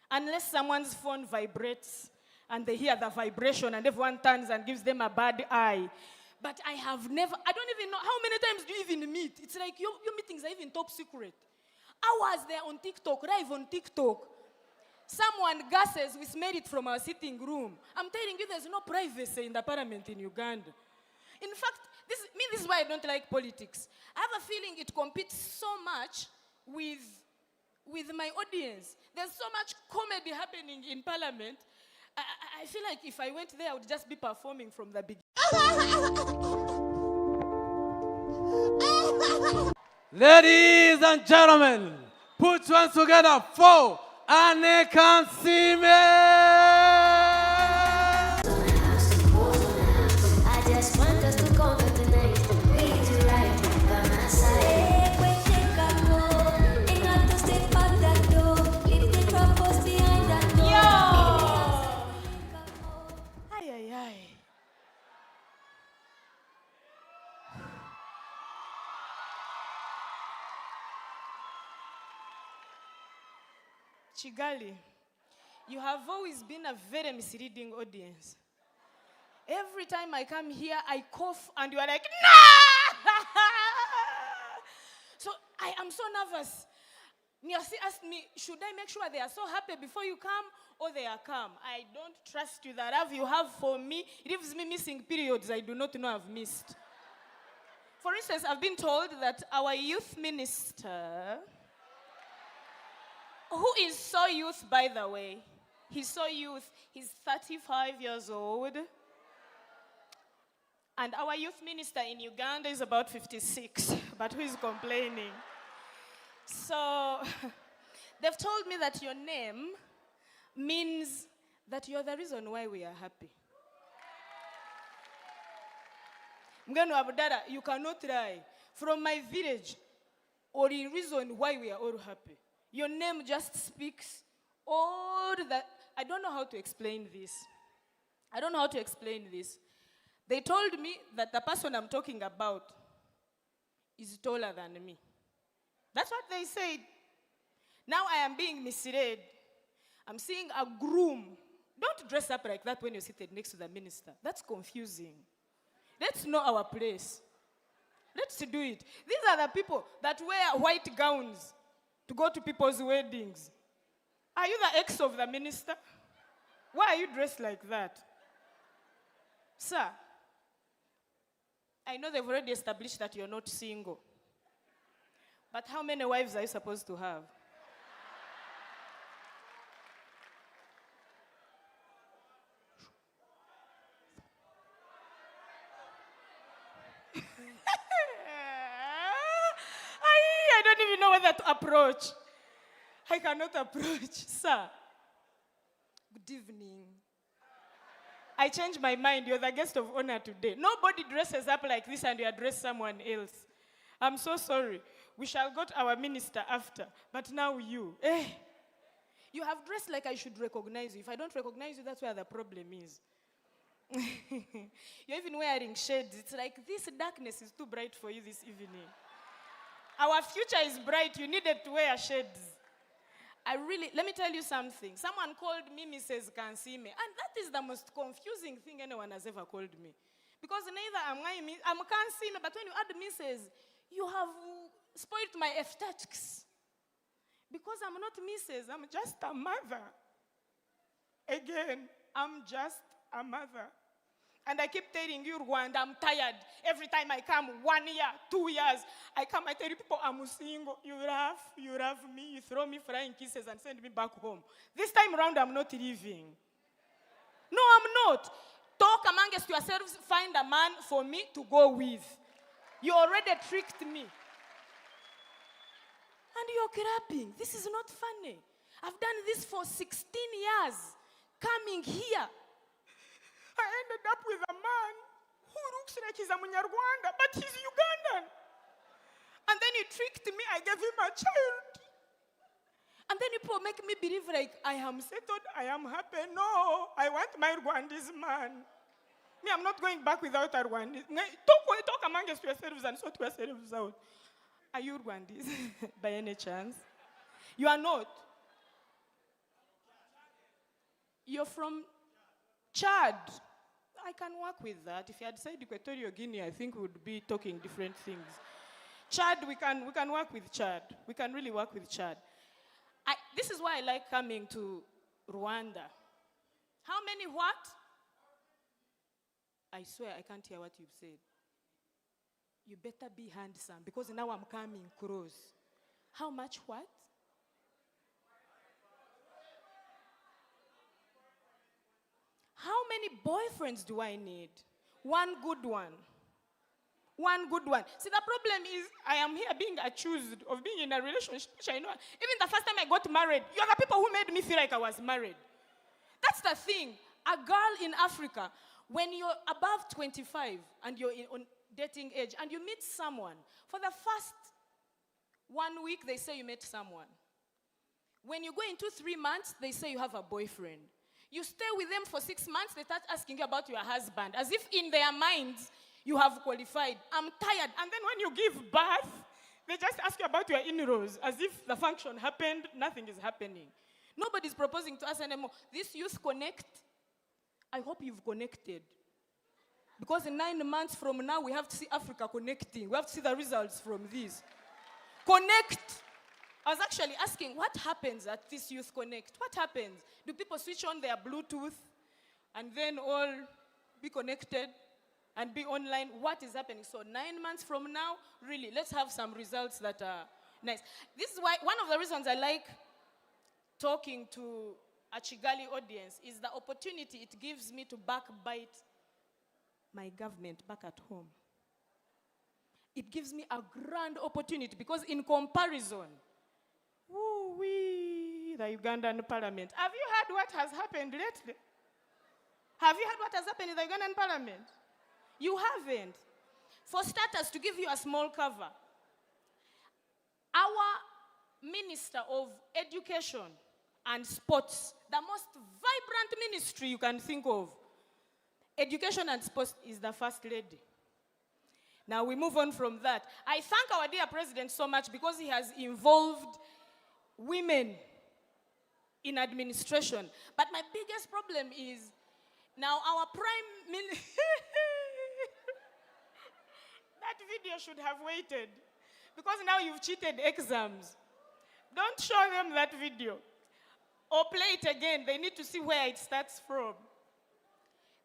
Unless someone's phone vibrates and they hear the vibration and everyone turns and gives them a bad eye. But I don't even know, how many times do you even meet? It's like your meetings are even top secret. Hours there on TikTok, live on TikTok. Someone gasses, we smelled it from our sitting room. I'm telling you, there's no privacy in the parliament in Uganda. In fact, this is why I don't like politics. I have a feeling it competes so much with my audience. There's so much comedy happening in parliament. I feel like if I went there, I would just be performing from the beginning. Ladies and gentlemen, put your hands together for Kansiime! Kigali, you have always been a very misleading audience. Every time I come here, I cough and you are like, no! So I am so nervous. Niasi asked me, should I make sure they are so happy before you come or they are calm? I don't trust you. The love you have for me, it leaves me missing periods I do not know I've missed. For instance, I've been told that our youth minister, who is so youth, by the way. He's so youth. He's 35 years old. And our youth minister in Uganda is about 56, but who is complaining? So they've told me that your name means that you're the reason why we are happy. Mgano Abdara, you cannot lie. From my village, or the reason why we are all happy. Your name just speaks all that. I don't know how to explain this. They told me that the person I'm talking about is taller than me. That's what they said. Now I am being misled. I'm seeing a groom. Don't dress up like that when you're seated next to the minister. That's confusing. Let's know our place. Let's do it. These are the people that wear white gowns to go to people's weddings. Are you the ex of the minister? Why are you dressed like that? Sir, I know they've already established that you're not single. But how many wives are you supposed to have? I don't even know whether to approach. I cannot approach. Sir, good evening. I changed my mind. You're the guest of honor today. Nobody dresses up like this and you address someone else. I'm so sorry. We shall go to our minister after. But now you. You have dressed like I should recognize you. If I don't recognize you, that's where the problem is. You're even wearing shades. It's like this darkness is too bright for you this evening. Our future is bright. You needed to wear shades. Let me tell you something. Someone called me Mrs. Kansiime, and that is the most confusing thing anyone has ever called me. Because neither am I'm Kansiime, but when you add Mrs., you have spoiled my aesthetics. Because I'm not Mrs., I'm just a mother. Again, I'm just a mother. And I keep telling you, Rwanda, I'm tired. Every time I come, 1 year, 2 years, I come, I tell you people, I'm single. You love me, you throw me flying kisses and send me back home. This time around, I'm not leaving. No, I'm not. Talk amongst yourselves, find a man for me to go with. You already tricked me. And you're clapping. This is not funny. I've done this for 16 years, coming here. I ended up with a man who looks like he's a Munyarwanda, but he's Ugandan. And then he tricked me, I gave him a child. And then people make me believe like, I am settled, I am happy. No, I want my Rwandese man. Me, I'm not going back without a Rwandese. Talk among yourselves and sort yourselves out. Are you Rwandese by any chance? You are not. You're from Chad. I can work with that. If you had said Equatorial Guinea, I think we would be talking different things. Chad, we can work with Chad. We can really work with Chad. This is why I like coming to Rwanda. How many what? I swear I can't hear what you've said. You better be handsome because now I'm coming close. How much what? How many boyfriends do I need? One good one. One good one. See, the problem is I am here being accused of being in a relationship, which I know. Even the first time I got married, you are the people who made me feel like I was married. That's the thing. A girl in Africa, when you're above 25 and you're on dating age and you meet someone, for the first 1 week, they say you met someone. When you go into 3 months, they say you have a boyfriend. You stay with them for 6 months, they start asking you about your husband, as if in their minds, you have qualified. I'm tired. And then when you give birth, they just ask you about your in-laws, as if the function happened, nothing is happening. Nobody's proposing to us anymore. This youth connect, I hope you've connected. Because in 9 months from now, we have to see Africa connecting. We have to see the results from this. Connect. I was actually asking, what happens at this Youth Connect? What happens? Do people switch on their Bluetooth and then all be connected and be online? What is happening? So 9 months from now, really, let's have some results that are nice. This is why, one of the reasons I like talking to a Kigali audience is the opportunity it gives me to backbite my government back at home. It gives me a grand opportunity because in comparison, the Ugandan parliament. Have you heard what has happened lately? Have you heard what has happened in the Ugandan parliament? You haven't. For starters, to give you a small cover, our Minister of Education and Sports, the most vibrant ministry you can think of, Education and Sports, is the First Lady. Now we move on from that. I thank our dear President so much because he has involved women in administration. But my biggest problem is now our Prime Minister. That video should have waited because now you've cheated exams. Don't show them that video or play it again. They need to see where it starts from.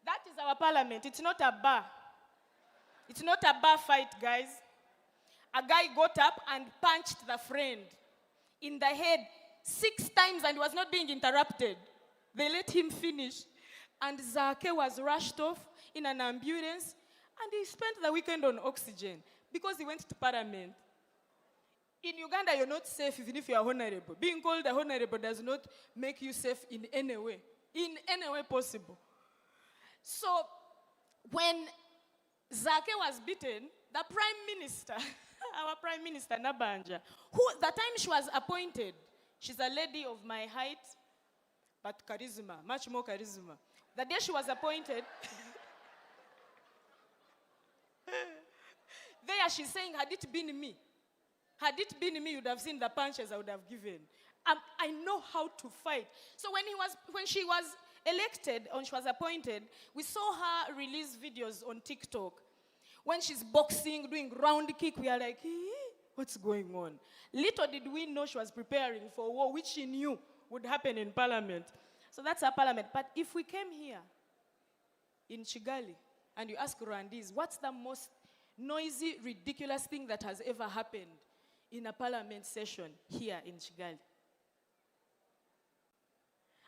That is our parliament. It's not a bar. It's not a bar fight, guys. A guy got up and punched the friend in the head 6 times and was not being interrupted. They let him finish. And Zake was rushed off in an ambulance and he spent the weekend on oxygen because he went to parliament. In Uganda, you're not safe even if you are honorable. Being called a honorable does not make you safe in any way possible. So when Zake was beaten, the Prime Minister, our Prime Minister Nabanja, who the time she was appointed, she's a lady of my height, but charisma, much more charisma. The day she was appointed, there she's saying, had it been me, you would have seen the punches I would have given. I know how to fight. So when she was elected, or she was appointed, we saw her release videos on TikTok. When she's boxing, doing round kick, we are like, what's going on? Little did we know she was preparing for war, which she knew would happen in parliament. So that's our parliament. But if we came here in Kigali and you ask Rwandese, what's the most noisy, ridiculous thing that has ever happened in a parliament session here in Kigali?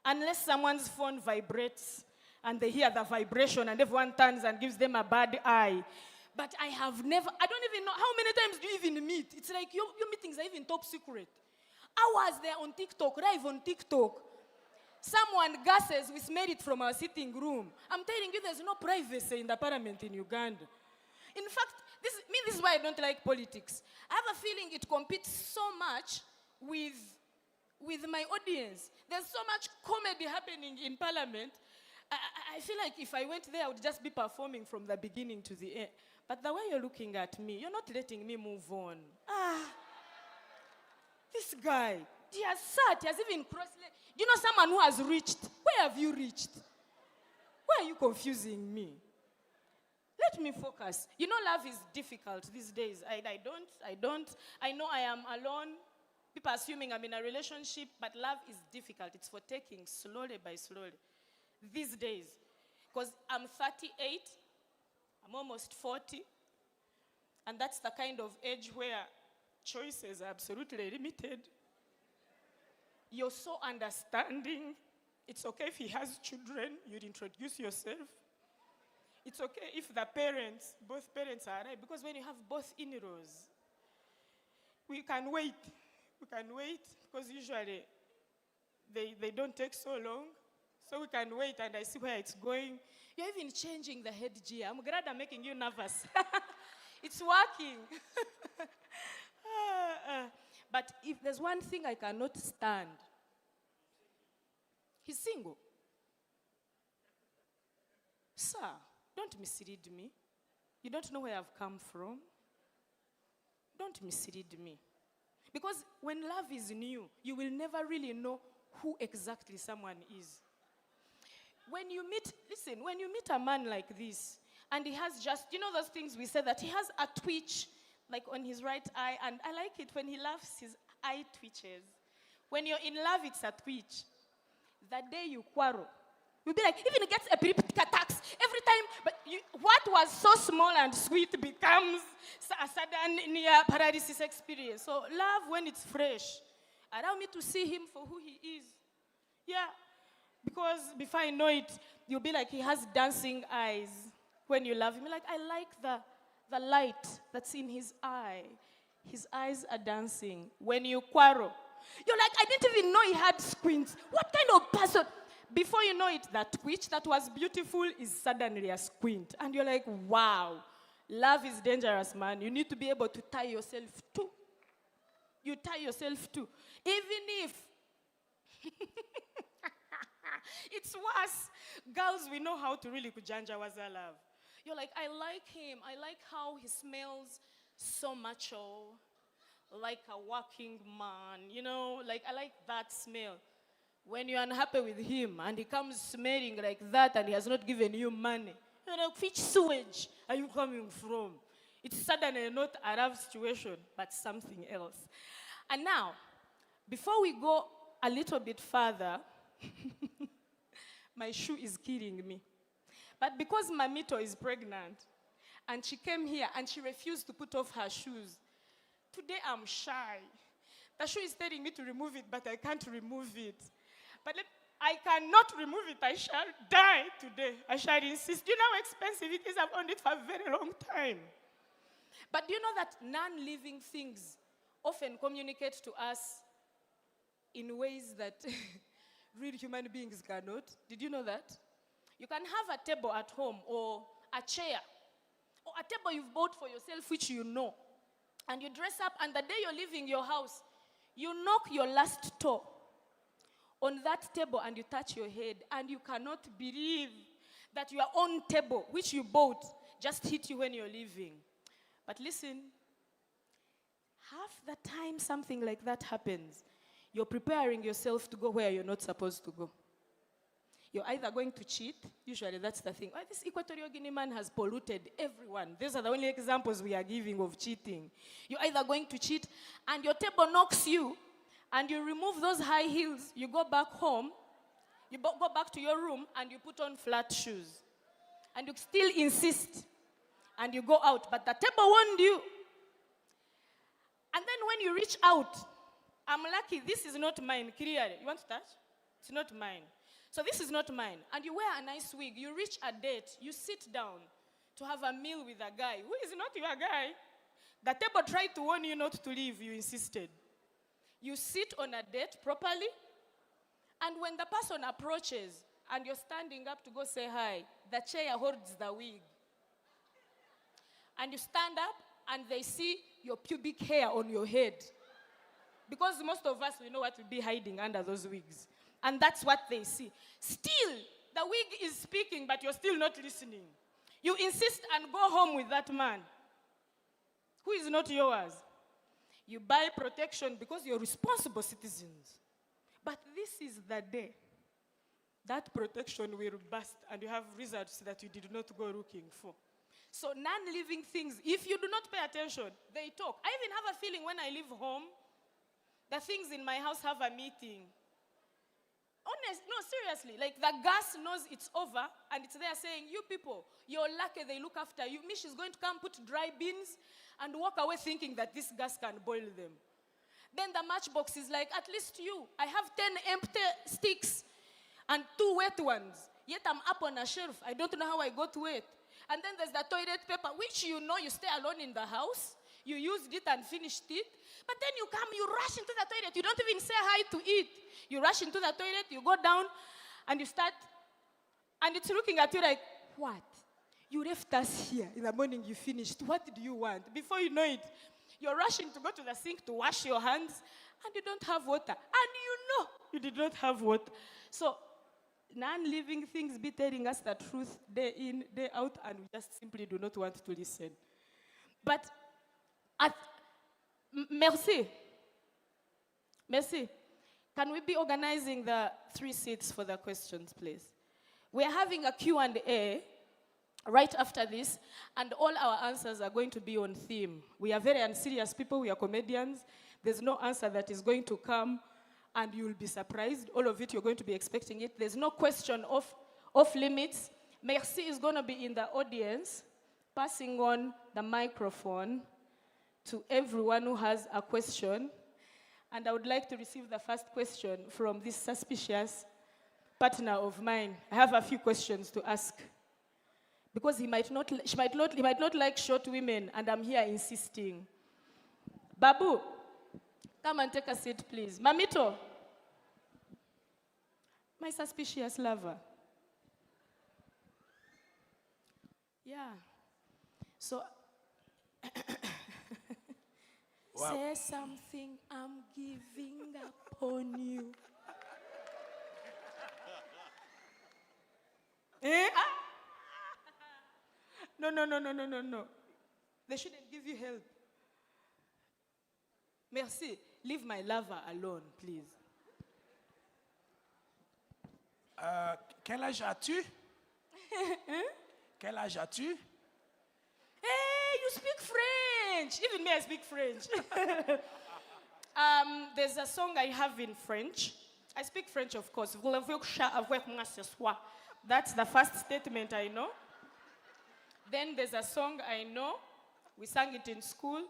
Unless someone's phone vibrates and they hear the vibration and everyone turns and gives them a bad eye. But I have never, I don't even know, how many times do you even meet? It's like your meetings are even top secret. Hours there on TikTok, live on TikTok. Someone gasses, we smell it from our sitting room. I'm telling you, there's no privacy in the parliament in Uganda. In fact, this is why I don't like politics. I have a feeling it competes so much with my audience. There's so much comedy happening in parliament. I feel like if I went there, I would just be performing from the beginning to the end. But the way you're looking at me, you're not letting me move on. This guy, he has sat, he has even crossed. Do you know someone who has reached? Where Where have you reached? Why are you confusing me? Let me focus. You know, love is difficult these days. I know I am alone. People assuming I'm in a relationship, but love is difficult. It's for taking slowly by slowly. These days. Because I'm 38, I'm almost 40, and that's the kind of age where choices are absolutely limited. You're so understanding. It's okay if he has children, you'd introduce yourself. It's okay if the parents, both parents are right, because when you have both in-laws, we can wait. We can wait, because usually they don't take so long. So we can wait, and I see where it's going. You're even changing the headgear. I'm glad I'm making you nervous. It's working. But if there's one thing I cannot stand, he's single. Sir, don't mislead me. You don't know where I've come from. Don't mislead me. Because when love is new, you will never really know who exactly someone is. When you meet a man like this, and he has just, you know those things we say that he has a twitch, like on his right eye, and I like it when he laughs, his eye twitches. When you're in love, it's a twitch. The day you quarrel, you'll be like, even he gets epileptic attacks every time, but what was so small and sweet becomes a sudden near paralysis experience. So love when it's fresh. Allow me to see him for who he is. Yeah. Because before I know it, you'll be like, he has dancing eyes when you love him. You're like, I like the light that's in his eye. His eyes are dancing. When you quarrel, you're like, I didn't even know he had squints. What kind of person? Before you know it, that twitch that was beautiful is suddenly a squint. And you're like, wow, love is dangerous, man. You need to be able to tie yourself to. You tie yourself to. Even if it's worse. Girls, we know how to really kujanja waza love. You're like, I like him. I like how he smells so macho, like a working man, you know, like I like that smell. When you're unhappy with him and he comes smelling like that and he has not given you money, you're like, which sewage are you coming from? It's suddenly not a love situation, but something else. And now, before we go a little bit further, my shoe is killing me. But because Mamito is pregnant, and she came here and she refused to put off her shoes, today I'm shy. The shoe is telling me to remove it, but I can't remove it. But I cannot remove it. I shall die today. I shall insist. Do you know how expensive it is? I've owned it for a very long time. But do you know that non-living things often communicate to us in ways that real human beings cannot? Did you know that? You can have a table at home or a chair or a table you've bought for yourself which you know. And you dress up, and the day you're leaving your house, you knock your last toe on that table and you touch your head, and you cannot believe that your own table, which you bought, just hit you when you're leaving. But listen, half the time something like that happens, you're preparing yourself to go where you're not supposed to go. You're either going to cheat, usually that's the thing. Oh, this Equatorial Guinea man has polluted everyone. These are the only examples we are giving of cheating. You're either going to cheat and your table knocks you, and you remove those high heels, you go back home, you go back to your room, and you put on flat shoes. And you still insist, and you go out, but the table warned you. And then when you reach out, I'm lucky, this is not mine, clearly. You want to touch? It's not mine. So this is not mine. And you wear a nice wig, you reach a date, you sit down to have a meal with a guy who is not your guy. The table tried to warn you not to leave, you insisted. You sit on a date properly, and when the person approaches and you're standing up to go say hi, the chair holds the wig. And you stand up and they see your pubic hair on your head. Because most of us, we know what will be hiding under those wigs. And that's what they see. Still, the wig is speaking, but you're still not listening. You insist and go home with that man who is not yours. You buy protection because you're responsible citizens. But this is the day that protection will burst and you have results that you did not go looking for. So non-living things, if you do not pay attention, they talk. I even have a feeling when I leave home, the things in my house have a meeting. No, seriously, like the gas knows it's over and it's there saying, you people, you're lucky they look after you. Mish is going to come put dry beans and walk away thinking that this gas can boil them. Then the matchbox is like, at least you, I have 10 empty sticks and 2 wet ones. Yet I'm up on a shelf. I don't know how I got wet. And then there's the toilet paper, which you know you stay alone in the house. You used it and finished it. But then you come, you rush into the toilet. You don't even say hi to it. You rush into the toilet, you go down, and you start, and it's looking at you like, what? You left us here. In the morning you finished. What do you want? Before you know it, you're rushing to go to the sink to wash your hands, and you don't have water. And you know you did not have water. So non-living things be telling us the truth day in, day out, and we just simply do not want to listen. But merci. Merci. Can we be organizing the 3 seats for the questions, please? We're having a Q&A right after this, and all our answers are going to be on theme. We are very unserious people. We are comedians. There's no answer that is going to come and you'll be surprised. All of it, you're going to be expecting it. There's no question off limits. Merci is going to be in the audience, passing on the microphone to everyone who has a question. And I would like to receive the first question from this suspicious partner of mine. I have a few questions to ask. Because he might not like short women, and I'm here insisting. Babu, come and take a seat, please. Mamito, my suspicious lover. Yeah. So, Wow. say something, I'm giving up on you. Eh? No. They shouldn't give you help. Merci. Leave my lover alone, please. Quel âge as-tu? Quel âge as-tu? Hey, you speak French. Even me, I speak French. There's a song I have in French. I speak French, of course. Voulez-vous que avec moi ce soir? That's the first statement I know. Then there's a song I know. We sang it in school.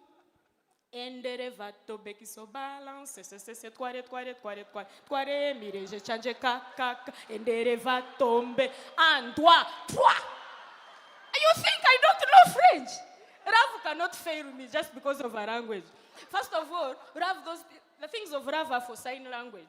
Endere va tobe qui so balance, se tware mire je change ka endere va tombe and toi. You think I don't know French? Rav cannot fail me just because of a language. First of all, the things of Rav are for sign language.